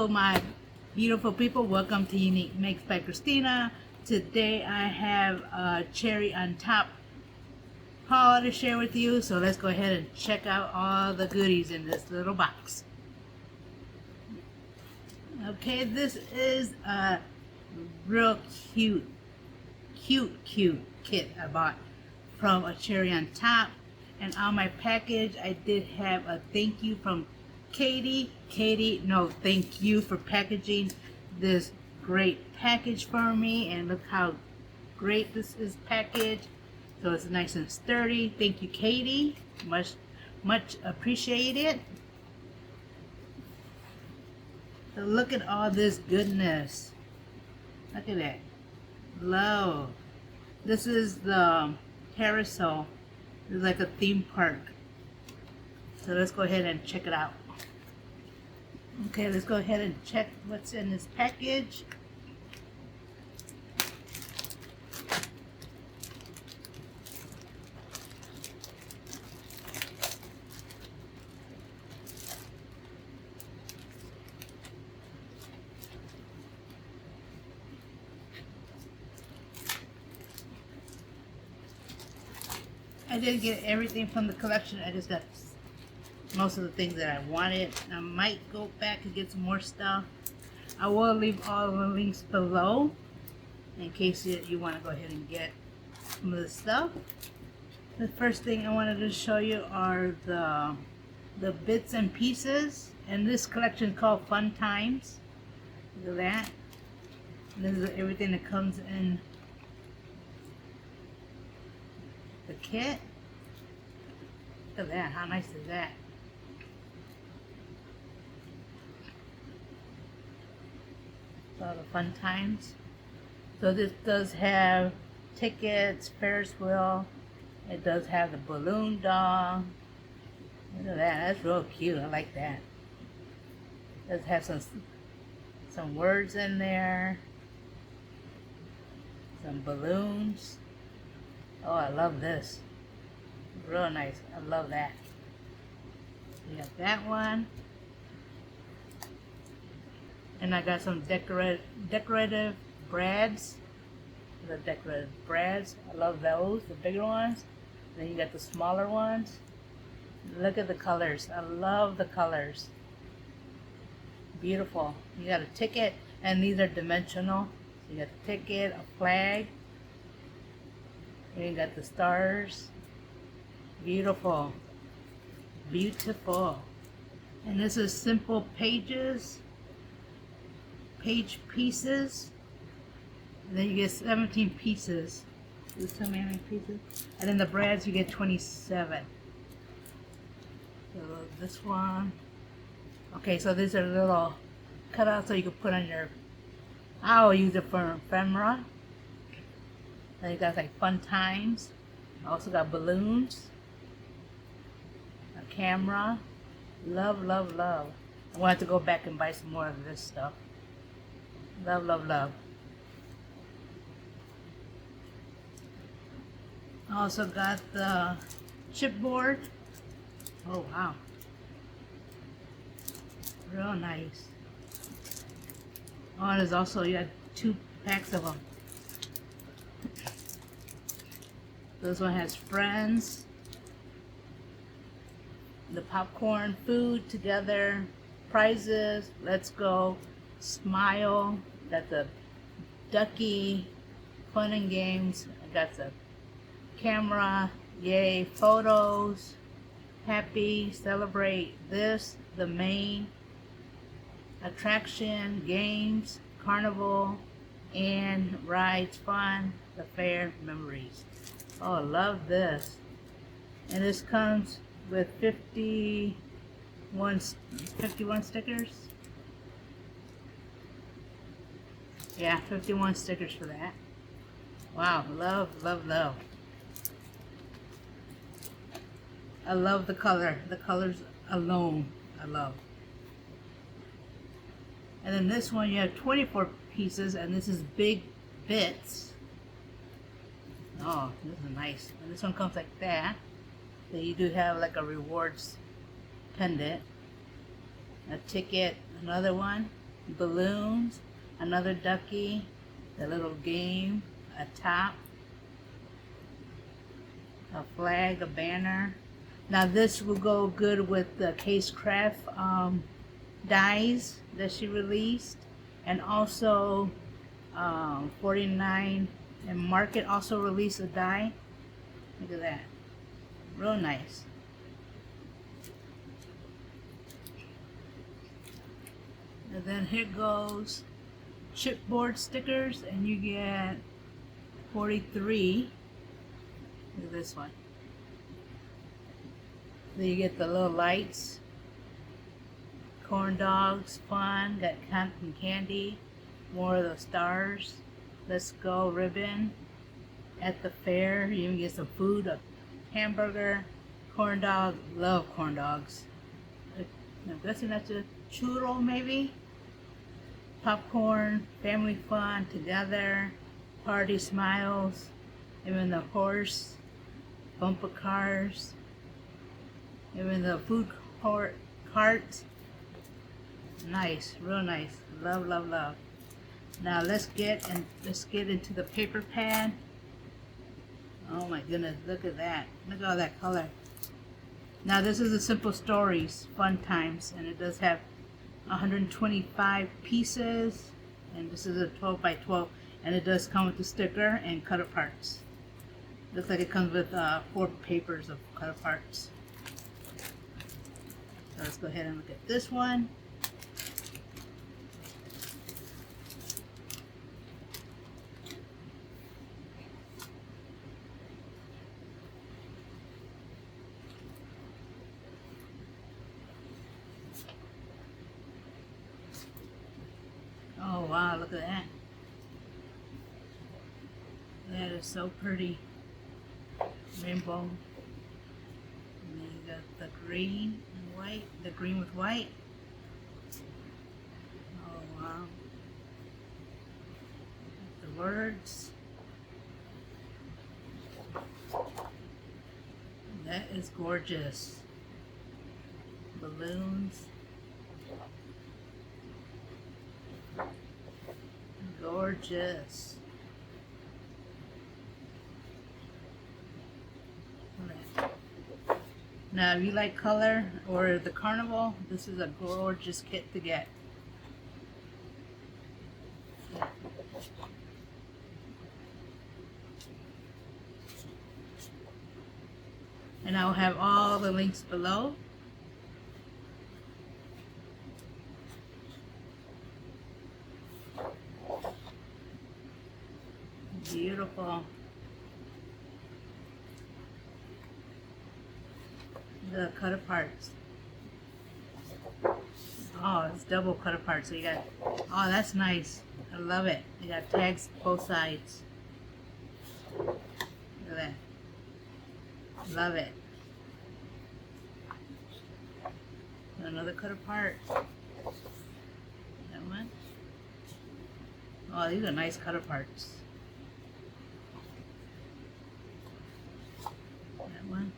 Hello my beautiful people, welcome to Unique Makes by Christina. Today I have a cherry on top haul to share with you, so let's go ahead and check out all the goodies in this little box. Okay, this is a real cute kit I bought from a cherry on top, and on my package I did have a thank you from Katie, thank you for packaging this great package for me, and look how great this is packaged. So it's nice and sturdy. Thank you, Katie. Much appreciated. So look at all this goodness. Look at that. Love. This is the carousel. It's like a theme park. So let's go ahead and check it out. Okay, let's go ahead and check what's in this package. I didn't get everything from the collection. I just got most of the things that I wanted. I might go back and get some more stuff. I will leave all the links below in case you want to go ahead and get some of the stuff. The first thing I wanted to show you are the bits and pieces, and this collection is called Fun Times. Look at that. This is everything that comes in the kit. Look at that, how nice is that? All the Fun Times. So this does have tickets, Ferris wheel. It does have the balloon doll. Look at that, that's real cute. I like that. It does have some words in there. Some balloons. Oh, I love this. Real nice. I love that. We got that one. And I got some decorative brads. The decorative brads. I love those, the bigger ones. Then you got the smaller ones. Look at the colors. I love the colors. Beautiful. You got a ticket, and these are dimensional. So you got the ticket, a flag. And you got the stars. Beautiful. Beautiful. And this is simple pages. Page pieces. And then you get 17 pieces. Does it tell me how many pieces? And then the brads you get 27. So this one. Okay, so these are little cutouts so you can put on your. I'll use it for ephemera. Then you got like Fun Times. I also got balloons. A camera. Love, love, love. I wanted to go back and buy some more of this stuff. Love, love, love. I also got the chipboard. Oh wow. Real nice. Oh, and there's also, you got 2 packs of them. This one has friends, the popcorn, food together, prizes, let's go, smile, got the ducky, fun and games, I got the camera, yay, photos, happy, celebrate, this, the main, attraction, games, carnival, and rides, fun, the fair, memories. Oh, I love this. And this comes with 51 stickers. Yeah, 51 stickers for that. Wow, love, love, love. I love the color. The colors alone, I love. And then this one you have 24 pieces, and this is big bits. Oh, this is nice. And this one comes like that. So you do have like a rewards pendant, a ticket, another one. balloons, another ducky, the little game, a top, a flag, a banner. Now this will go good with the Case Craft dies that she released, and also 49 and Market also released a die. Look at that, real nice. And then here goes chipboard stickers, and you get 43. Look at this one. Then you get the little lights, corn dogs, fun, got cotton candy, more of the stars, let's go ribbon, at the fair, you even get some food, a hamburger, corn dog, love corn dogs. I'm guessing that's a churro maybe, popcorn, family fun, together, party smiles, even the horse, bumper cars, even the food cart. Nice, real nice. Love, love, love. Now let's get into the paper pad. Oh my goodness, look at that. Look at all that color. Now this is a Simple Stories Fun Times, and it does have 125 pieces, and this is a 12 by 12, and it does come with the sticker and cut aparts. Looks like it comes with 4 papers of cut aparts. So let's go ahead and look at this one. Oh wow, look at that. That is so pretty. Rainbow. And then you got the green and white, the green with white. Oh wow. The words. That is gorgeous. Balloons. Gorgeous. Now if you like color or the carnival, this is a gorgeous kit to get. And I'll have all the links below. Beautiful. The cut aparts. Oh, it's double cut apart. So you got, oh, that's nice. I love it. You got tags both sides. Look at that. Love it. Another cut apart. That one. Oh, these are nice cut aparts. That one.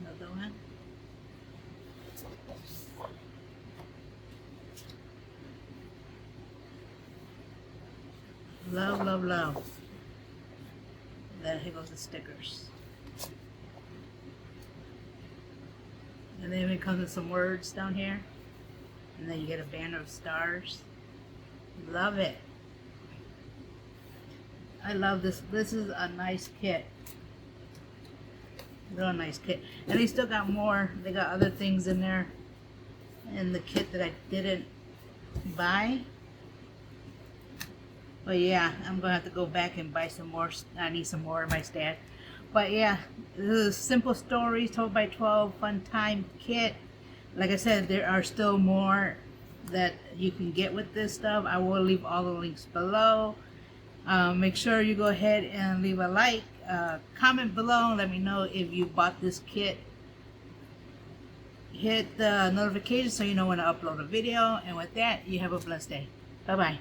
Another one. Love, love, love. Then here goes the stickers. And then it comes with some words down here. And then you get a banner of stars. Love it. I love this. This is a nice kit. Real nice kit. And they still got more. They got other things in there in the kit that I didn't buy. But yeah, I'm gonna have to go back and buy some more. I need some more in my stash. But yeah, this is Simple Stories 12 by 12 Fun Time Kit. Like I said, there are still more that you can get with this stuff. I will leave all the links below. Make sure you go ahead and leave a like, comment below, and let me know if you bought this kit. Hit the notification so you know when I upload a video. And with that, you have a blessed day. Bye bye.